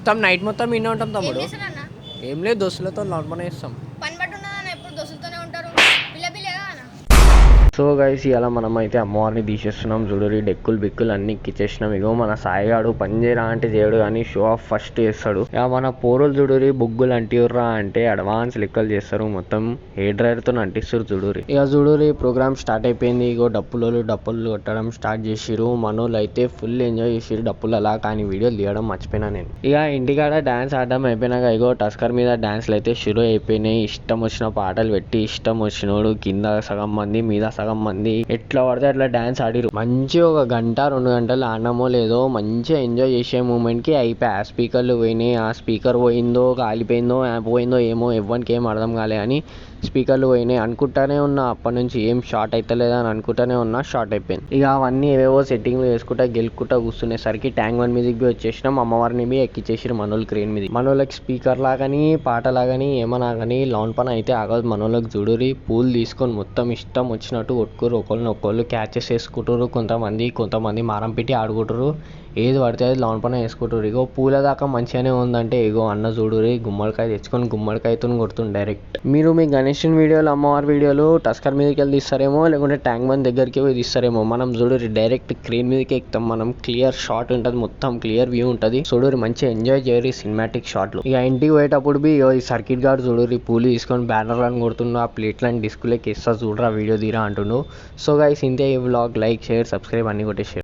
మొత్తం నైట్ మొత్తం ఇన్నే ఉంటాం ఏం తమ్ముడు. చేస్తారన్న ఏం లేదు, దోస్తులతో లాన్ పని చేస్తాం. పని పట్టు ఉన్నదన్న ఎప్పుడు దోస్తులతోనే ఉంటారు పిల్ల పిల్లగా అన్న సో గైస్ ఇలా మనం అయితే అమ్మవారిని తీసేస్తున్నాం. చూడరి డెక్కులు బిక్కులు అన్ని ఎక్కిచ్చేసినాం. ఇగో మన సాయిగాడు పని చేయరా అంటే చేయడు కానీ షో ఆఫ్ ఫస్ట్ చేస్తాడు. ఇక మన పోరులు చూడరి బొగ్గులు అంటిర్రా అంటే అడ్వాన్స్ లెక్కలు చేస్తారు. మొత్తం హెయిర్ డ్రైయర్ తో అంటిస్తారు చూడరి. ఇక చూడరి ప్రోగ్రామ్ స్టార్ట్ అయిపోయింది. ఇగో డప్పులు కొట్టడం స్టార్ట్ చేసిరు. మనోళ్ళు అయితే ఫుల్ ఎంజాయ్ చేసిరు డప్పులు అలా. కానీ వీడియోలు తీయడం మర్చిపోయినా నేను. ఇక ఇంటికాడ డాన్స్ ఆడడం అయిపోయినాక ఇగో టస్కర్ మీద డాన్స్లు అయితే షురూ అయిపోయినాయి. ఇష్టం వచ్చిన పాటలు పెట్టి ఇష్టం వచ్చినోడు కింద సగం మంది మీద సగం మంది ఎట్లా పడితే అట్లా డాన్స్ ఆడిరు. మంచిగా ఒక గంట 2 గంటలు ఆడినామో లేదో మంచిగా ఎంజాయ్ చేసే మూమెంట్ కి అయిపోయి ఆ స్పీకర్లు పోయినాయి. ఆ స్పీకర్ పోయిందో కాలిపోయిందో పోయిందో ఏమో ఎవ్వరికి ఏం అర్థం కాలే అని స్పీకర్లు పోయినాయి. అనుకుంటానే ఉన్నా అప్పటి నుంచి ఏం షార్ట్ అవుతలేదా అని అనుకుంటానే ఉన్నా, షార్ట్ అయిపోయింది. ఇక అవన్నీ ఏవేవో సెట్టింగ్లు వేసుకుంటా గెలుక్కుంటా కూర్చునేసరికి ట్యాంక్ బండ్ మీదకి పోయి వచ్చేసినాం. అమ్మవారిని మీ ఎక్కిచ్చేసిరు మనోళ్ళు క్రేన్ మీద. మనోళ్ళకి స్పీకర్ లాగాని పాట లాగాని ఏమన్నా కానీ లాన్ పని అయితే ఆగదు. మనోళ్ళకి చూడురి పూలు తీసుకొని మొత్తం ఇష్టం వచ్చినట్టు కొట్టుకురు. ఒకళ్ళు క్యాచెస్ వేసుకుంటారు. కొంతమంది మారం పెట్టి ఆడుకుంటారు. ఏది పడితే అది లాన్ పని వేసుకుంటారు. ఇగో పూల దాకా మంచిగానే ఉందంటే ఇగో అన్న చూడురి గుమ్మడికాయ తెచ్చుకొని గుమ్మడికాయతో కొడుతుంది డైరెక్ట్. మీరు మీ గణేషన్ వీడియోలు అమ్మవారి వీడియోలు టస్కర్ మీదకి వెళ్ళి తీస్తారేమో లేకుంటే ట్యాంక్ బండ్ దగ్గరికి పోయి తీస్తారేమో. మనం చూడురి డైరెక్ట్ క్రేన్ మీదకి ఎక్కుతాం. మనం క్లియర్ షాట్ ఉంటుంది, మొత్తం క్లియర్ వ్యూ ఉంటుంది. చూడురి మంచిగా ఎంజాయ్ చేయరు సినిమాటిక్ షాట్లు. ఇక ఇంటికి పోయేటప్పుడు బి ఈ సర్కిట్ గార్డ్ చూడురి పూలు తీసుకొని బ్యానర్లను కొడుతుండు. ఆ ప్లేట్లను డిస్ప్లేకి ఇస్తా చూడరా వీడియో తీరా అంటుండు. సో గైస్ ఇంతే ఈ వ్లాగ్. లైక్ షేర్ సబ్స్క్రైబ్ అన్ని కొట్టేసి